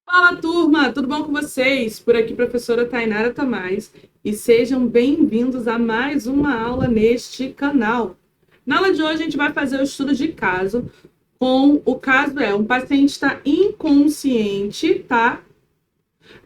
Fala, turma! Tudo bom com vocês? Por aqui, professora Tainara Tomás, e sejam bem-vindos a mais uma aula neste canal. Na aula de hoje, a gente vai fazer o estudo de caso, o caso um paciente está inconsciente, tá?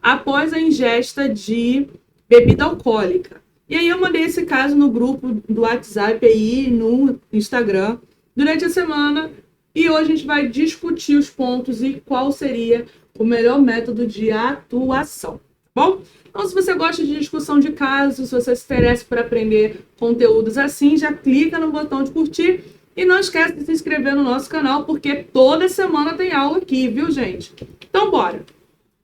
Após a ingesta de bebida alcoólica. E aí eu mandei esse caso no grupo do WhatsApp aí, no Instagram, durante a semana, e hoje a gente vai discutir os pontos e qual seria o melhor método de atuação, tá bom? Então, se você gosta de discussão de casos, se você se interessa por aprender conteúdos assim, já clica no botão de curtir e não esquece de se inscrever no nosso canal, porque toda semana tem aula aqui, viu, gente? Então, bora!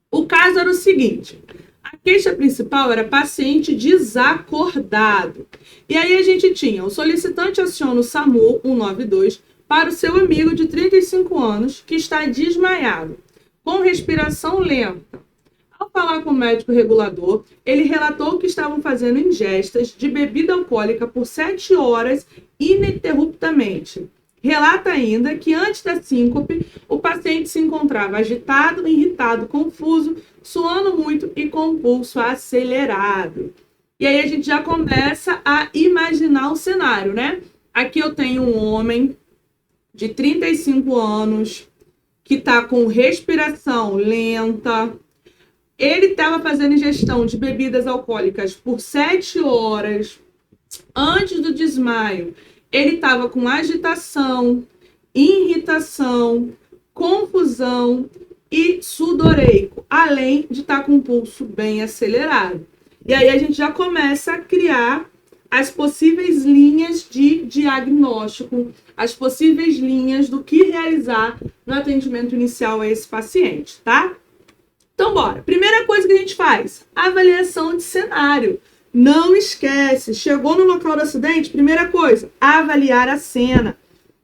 O caso era o seguinte: a queixa principal era paciente desacordado. E aí a gente tinha o solicitante aciona o SAMU 192 para o seu amigo de 35 anos que está desmaiado, com respiração lenta. Ao falar com o médico regulador, ele relatou que estavam fazendo ingestas de bebida alcoólica por 7 horas ininterruptamente. Relata ainda que antes da síncope, o paciente se encontrava agitado, irritado, confuso, suando muito e com o pulso acelerado. E aí a gente já começa a imaginar o cenário, né? Aqui eu tenho um homem de 35 anos que está com respiração lenta. Ele estava fazendo ingestão de bebidas alcoólicas por 7 horas. Antes do desmaio, ele estava com agitação, irritação, confusão e sudoreico, além de estar com o pulso bem acelerado. E aí a gente já começa a criar as possíveis linhas de diagnóstico, as possíveis linhas do que realizar no atendimento inicial a esse paciente, tá? Então, bora. Primeira coisa que a gente faz, avaliação de cenário. Não esquece, chegou no local do acidente, primeira coisa, avaliar a cena.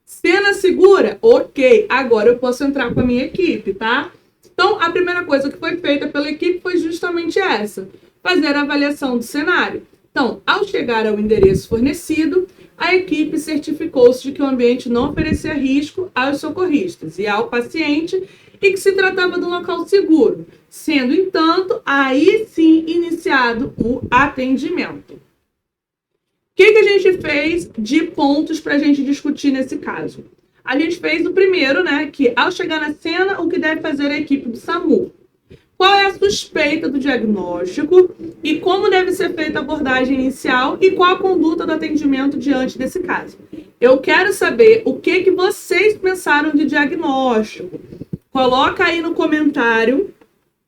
Cena segura? Ok, agora eu posso entrar com a minha equipe, tá? Então, a primeira coisa que foi feita pela equipe foi justamente essa, fazer a avaliação do cenário. Então, ao chegar ao endereço fornecido, a equipe certificou-se de que o ambiente não oferecia risco aos socorristas e ao paciente e que se tratava de um local seguro, sendo, entanto, aí sim iniciado o atendimento. O que a gente fez de pontos para a gente discutir nesse caso? A gente fez o primeiro, né, que ao chegar na cena, o que deve fazer a equipe do SAMU? Qual é a suspeita do diagnóstico e como deve ser feita a abordagem inicial e qual a conduta do atendimento diante desse caso? Eu quero saber o que vocês pensaram de diagnóstico. Coloca aí no comentário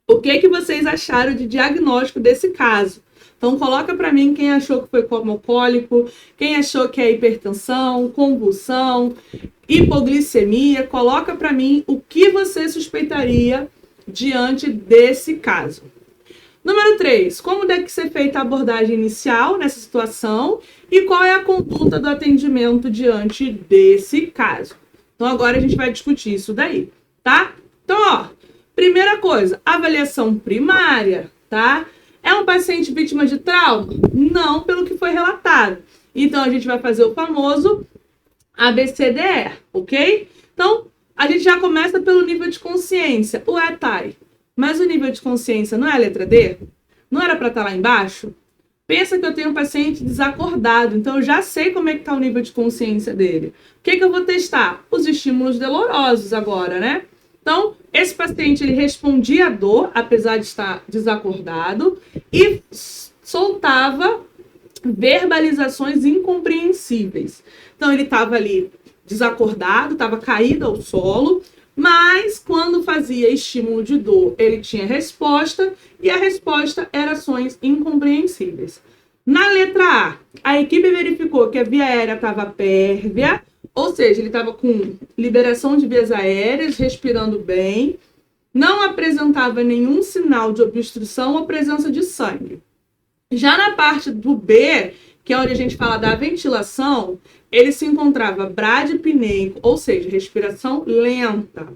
o que vocês acharam de diagnóstico desse caso. Então, coloca para mim quem achou que foi coma alcoólico, quem achou que é hipertensão, convulsão, hipoglicemia. Coloca para mim o que você suspeitaria diante desse caso. Número 3, como deve ser feita a abordagem inicial nessa situação e qual é a conduta do atendimento diante desse caso. Então, agora a gente vai discutir isso daí, tá? Então, ó, primeira coisa, avaliação primária, tá? É um paciente vítima de trauma? Não, pelo que foi relatado. Então, a gente vai fazer o famoso ABCDE, ok? Então, a gente já começa pelo nível de consciência. Ué, Thay, mas o nível de consciência não é a letra D? Não era para estar lá embaixo? Pensa que eu tenho um paciente desacordado, então eu já sei como é que está o nível de consciência dele. O que eu vou testar? Os estímulos dolorosos agora, né? Então, esse paciente, ele respondia à dor, apesar de estar desacordado, e soltava verbalizações incompreensíveis. Então, ele estava ali desacordado, estava caído ao solo, mas quando fazia estímulo de dor, ele tinha resposta, e a resposta era ações incompreensíveis. Na letra a equipe verificou que a via aérea estava pérvia, ou seja, ele estava com liberação de vias aéreas, respirando bem, não apresentava nenhum sinal de obstrução ou presença de sangue. Já na parte do B, que é onde a gente fala da ventilação, ele se encontrava bradipneico, ou seja, respiração lenta.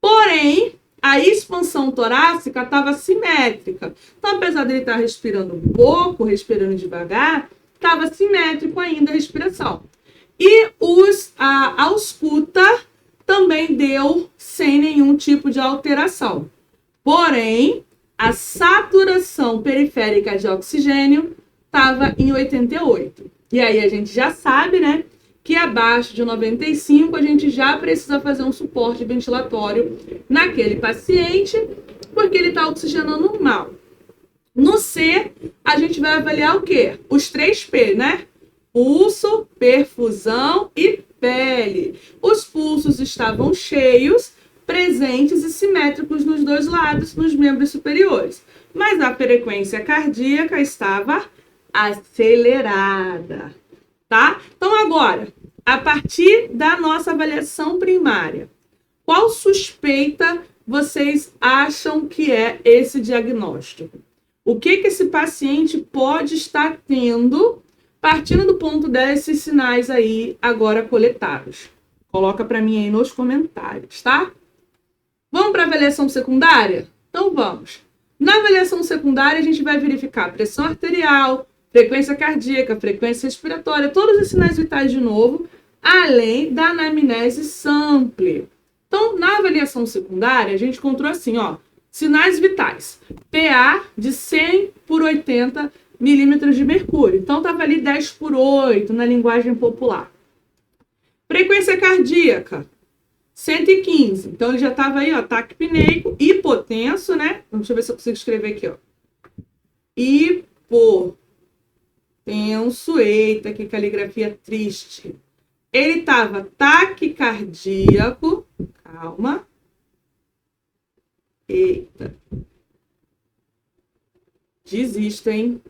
Porém, a expansão torácica estava simétrica. Então, apesar dele estar respirando pouco, respirando devagar, estava simétrico ainda a respiração. E a ausculta também deu sem nenhum tipo de alteração. Porém, a saturação periférica de oxigênio estava em 88. E aí a gente já sabe, né, que abaixo de 95 a gente já precisa fazer um suporte ventilatório naquele paciente, porque ele está oxigenando mal. No C, a gente vai avaliar o quê? Os 3P, né? Pulso, perfusão e pele. Os pulsos estavam cheios, presentes e simétricos nos dois lados, nos membros superiores. Mas a frequência cardíaca estava acelerada, tá? Então agora, a partir da nossa avaliação primária, qual suspeita vocês acham que é esse diagnóstico? O que esse paciente pode estar tendo, partindo do ponto desses sinais aí agora coletados? Coloca para mim aí nos comentários, tá? Vamos para a avaliação secundária? Então vamos. Na avaliação secundária, a gente vai verificar pressão arterial, frequência cardíaca, frequência respiratória, todos os sinais vitais de novo, além da anamnese sample. Então, na avaliação secundária, a gente encontrou assim, ó, sinais vitais. PA de 100 por 80 milímetros de mercúrio. Então, estava ali 10 por 8 na linguagem popular. Frequência cardíaca, 115. Então, ele já estava aí, ó, taquipneico, hipotenso, né? Deixa eu ver se eu consigo escrever aqui, ó. Hipotenso. Eita, que caligrafia triste. Ele estava taquicardíaco. Calma. Eita. Desisto, hein?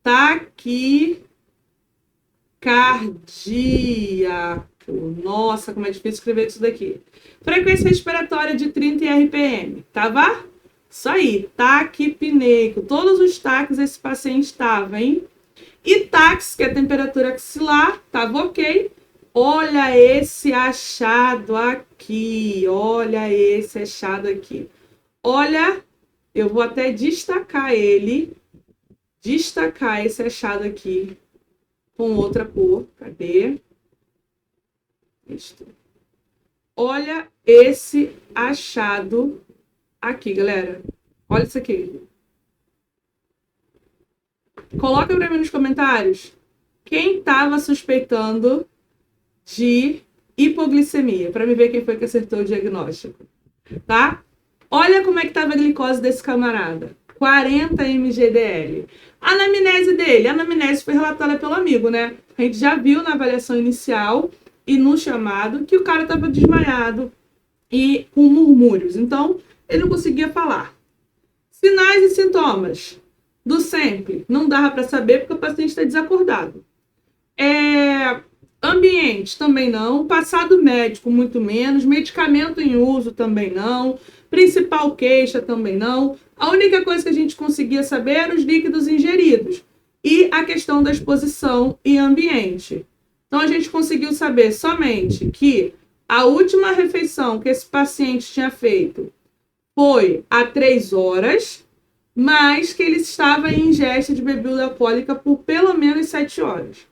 Taquicardíaco. Nossa, como é difícil escrever isso daqui. Frequência respiratória de 30 RPM. Tava? Isso aí. Taquipneico. Todos os taques esse paciente estava, hein? E tax, que é a temperatura axilar, tava ok. Olha esse achado aqui. Olha esse achado aqui. Olha, eu vou até destacar ele. Destacar esse achado aqui com outra cor. Cadê? Isto. Olha esse achado aqui, galera. Olha isso aqui. Coloca para mim nos comentários quem estava suspeitando de hipoglicemia, para me ver quem foi que acertou o diagnóstico, tá? Olha como é que estava a glicose desse camarada. 40 mgdl. A anamnese dele, a anamnese foi relatada pelo amigo, né? A gente já viu na avaliação inicial e no chamado que o cara estava desmaiado e com murmúrios. Então, ele não conseguia falar. Sinais e sintomas do sempre. Não dava para saber porque o paciente está desacordado. Ambiente também não. Passado médico, muito menos. Medicamento em uso também não. Principal queixa também não. A única coisa que a gente conseguia saber eram os líquidos ingeridos e a questão da exposição e ambiente. Então, a gente conseguiu saber somente que a última refeição que esse paciente tinha feito foi há 3 horas, mas que ele estava em ingesta de bebida alcoólica por pelo menos 7 horas.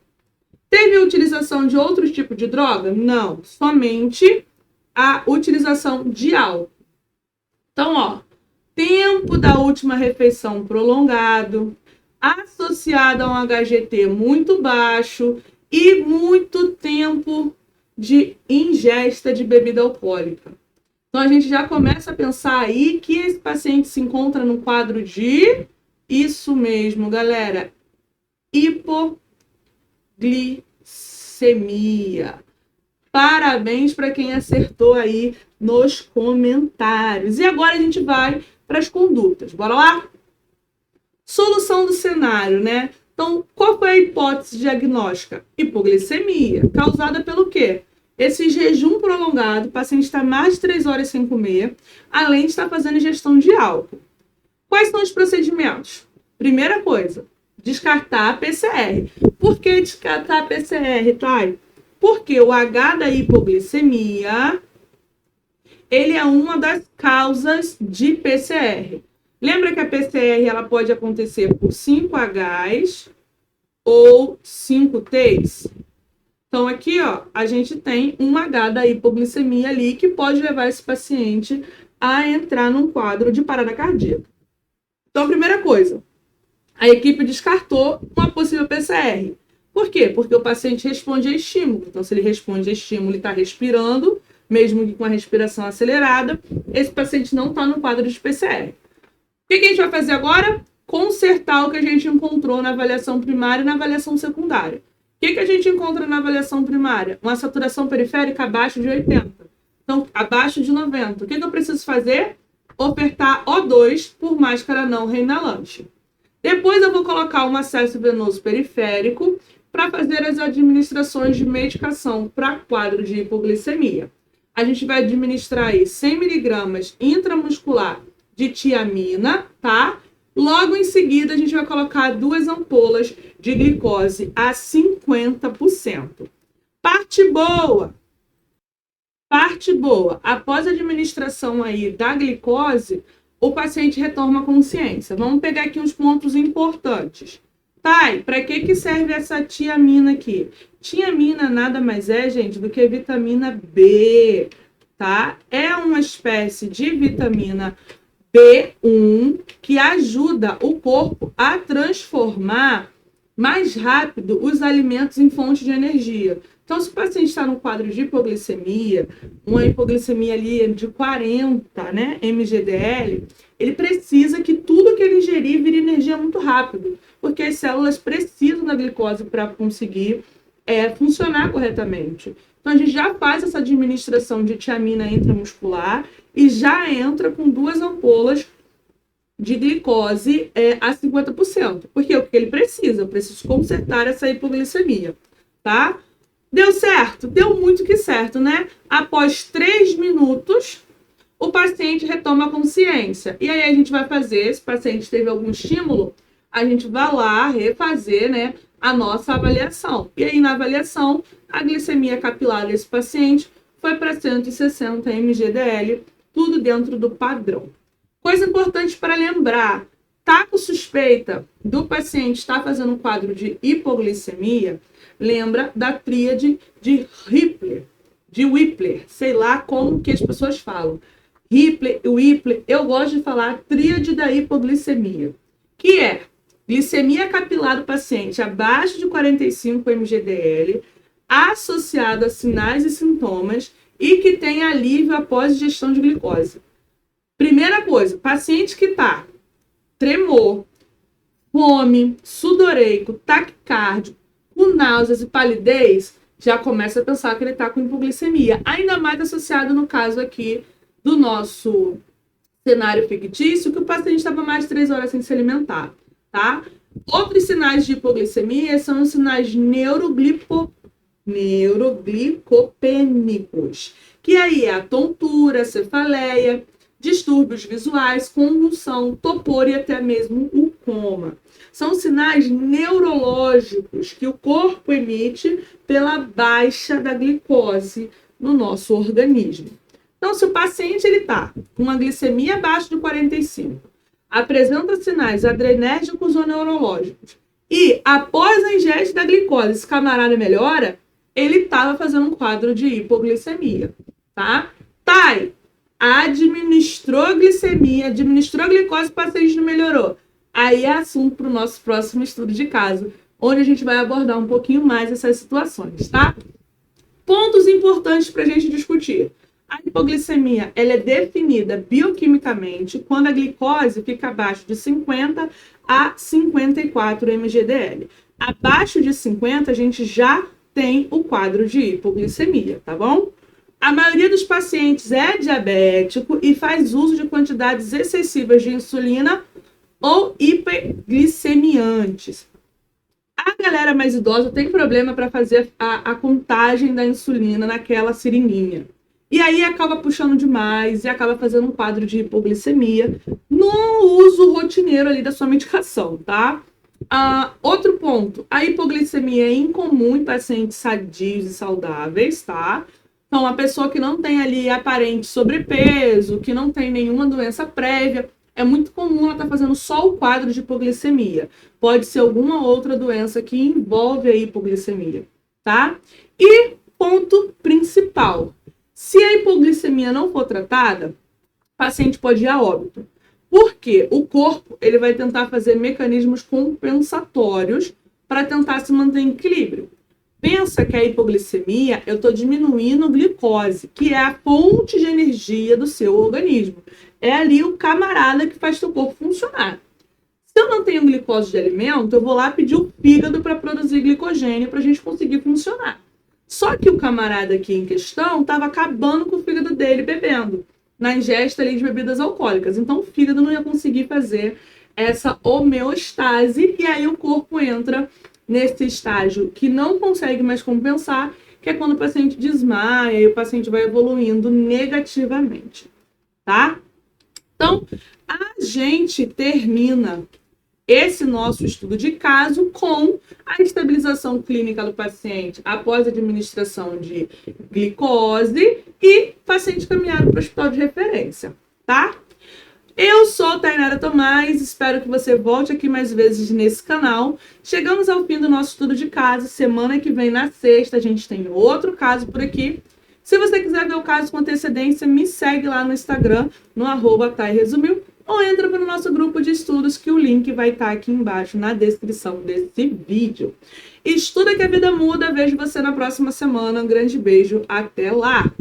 Teve a utilização de outro tipo de droga? Não, somente a utilização de álcool. Então, ó, tempo da última refeição prolongado, associado a um HGT muito baixo e muito tempo de ingesta de bebida alcoólica. Então, a gente já começa a pensar aí que esse paciente se encontra no quadro de, isso mesmo, galera, hipoglicemia. Parabéns para quem acertou aí nos comentários. E agora a gente vai para as condutas. Bora lá? Solução do cenário, né? Então, qual foi a hipótese diagnóstica? Hipoglicemia, causada pelo quê? Esse jejum prolongado, o paciente está mais de 3 horas sem comer, além de estar fazendo ingestão de álcool. Quais são os procedimentos? Primeira coisa, descartar a PCR. Por que descartar a PCR, Thay? Porque o H da hipoglicemia, ele é uma das causas de PCR. Lembra que a PCR ela pode acontecer por 5Hs ou 5Ts? Então, aqui, ó, a gente tem um H da hipoglicemia ali que pode levar esse paciente a entrar num quadro de parada cardíaca. Então, a primeira coisa, a equipe descartou uma possível PCR. Por quê? Porque o paciente responde a estímulo. Então, se ele responde a estímulo e está respirando, mesmo que com a respiração acelerada, esse paciente não está no quadro de PCR. O que a gente vai fazer agora? Consertar o que a gente encontrou na avaliação primária e na avaliação secundária. O que a gente encontra na avaliação primária? Uma saturação periférica abaixo de 80. Então, abaixo de 90. O que eu preciso fazer? Ofertar O2 por máscara não reinalante. Depois eu vou colocar um acesso venoso periférico para fazer as administrações de medicação para quadro de hipoglicemia. A gente vai administrar aí 100 mg intramuscular de tiamina, tá? Logo em seguida, a gente vai colocar 2 ampolas de glicose a 50%. Parte boa. Parte boa. Após a administração aí da glicose, o paciente retorna à consciência. Vamos pegar aqui uns pontos importantes. Tá, e para que serve essa tiamina aqui? Tiamina nada mais é, gente, do que vitamina B, tá? É uma espécie de vitamina B1 que ajuda o corpo a transformar mais rápido os alimentos em fonte de energia. Então, se o paciente está no quadro de hipoglicemia, uma hipoglicemia ali de 40, né, mgdl, ele precisa que tudo que ele ingerir vire energia muito rápido, porque as células precisam da glicose para conseguir funcionar corretamente. Então, a gente já faz essa administração de tiamina intramuscular e já entra com 2 ampolas de glicose a 50%. Porque o que ele precisa? Eu preciso consertar essa hipoglicemia, tá? Deu certo? Deu muito que certo, né? Após 3 minutos, o paciente retoma a consciência. E aí a gente vai fazer, se o paciente teve algum estímulo, a gente vai lá refazer, né, a nossa avaliação. E aí na avaliação, a glicemia capilar desse paciente foi para 160 mgdl, tudo dentro do padrão. Coisa importante para lembrar, tá com suspeita do paciente estar fazendo um quadro de hipoglicemia, lembra da tríade de Whippler, sei lá como que as pessoas falam. Whippler, eu gosto de falar tríade da hipoglicemia, que é glicemia capilar do paciente abaixo de 45 mgdl, associado a sinais e sintomas e que tem alívio após ingestão de glicose. Primeira coisa, paciente que tá tremor, fome, sudoreico, taquicárdio, com náuseas e palidez, já começa a pensar que ele está com hipoglicemia. Ainda mais associado no caso aqui do nosso cenário fictício, que o paciente estava mais de 3 horas sem se alimentar, tá? Outros sinais de hipoglicemia são os sinais neuroglicopênicos, que aí é a tontura, a cefaleia, distúrbios visuais, convulsão, topor e até mesmo o coma. São sinais neurológicos que o corpo emite pela baixa da glicose no nosso organismo. Então, se o paciente está com uma glicemia abaixo de 45, apresenta sinais adrenérgicos ou neurológicos, e após a ingesta da glicose, esse camarada melhora, ele estava fazendo um quadro de hipoglicemia, tá? Tai, administrou glicemia, administrou glicose, o paciente não melhorou. Aí é assunto para o nosso próximo estudo de caso, onde a gente vai abordar um pouquinho mais essas situações, tá? Pontos importantes para a gente discutir. A hipoglicemia, ela é definida bioquimicamente quando a glicose fica abaixo de 50 a 54 mgdl. Abaixo de 50, a gente já tem o quadro de hipoglicemia, tá bom? A maioria dos pacientes é diabético e faz uso de quantidades excessivas de insulina ou hiperglicemiantes. A galera mais idosa tem problema para fazer a contagem da insulina naquela seringuinha. E aí acaba puxando demais e acaba fazendo um quadro de hipoglicemia no uso rotineiro ali da sua medicação, tá? Outro ponto, a hipoglicemia é incomum em pacientes sadios e saudáveis, tá? Então, a pessoa que não tem ali aparente sobrepeso, que não tem nenhuma doença prévia, é muito comum ela estar fazendo só o quadro de hipoglicemia. Pode ser alguma outra doença que envolve a hipoglicemia, tá? E ponto principal, se a hipoglicemia não for tratada, paciente pode ir a óbito. Porque o corpo ele vai tentar fazer mecanismos compensatórios para tentar se manter em equilíbrio. Pensa que a hipoglicemia, eu estou diminuindo glicose, que é a fonte de energia do seu organismo. É ali o camarada que faz seu corpo funcionar. Se eu não tenho glicose de alimento, eu vou lá pedir o fígado para produzir glicogênio para a gente conseguir funcionar. Só que o camarada aqui em questão estava acabando com o fígado dele bebendo, na ingesta ali de bebidas alcoólicas. Então o fígado não ia conseguir fazer essa homeostase e aí o corpo entra nesse estágio que não consegue mais compensar, que é quando o paciente desmaia e o paciente vai evoluindo negativamente, tá? Então, a gente termina esse nosso estudo de caso com a estabilização clínica do paciente após a administração de glicose e paciente caminhado para o hospital de referência, tá? Eu sou Tainara Tomás, espero que você volte aqui mais vezes nesse canal. Chegamos ao fim do nosso estudo de caso. Semana que vem, na sexta, a gente tem outro caso por aqui. Se você quiser ver o caso com antecedência, me segue lá no Instagram, no @TaiResumiu, ou entra para o nosso grupo de estudos, que o link vai estar aqui embaixo na descrição desse vídeo. Estuda que a vida muda, vejo você na próxima semana. Um grande beijo, até lá!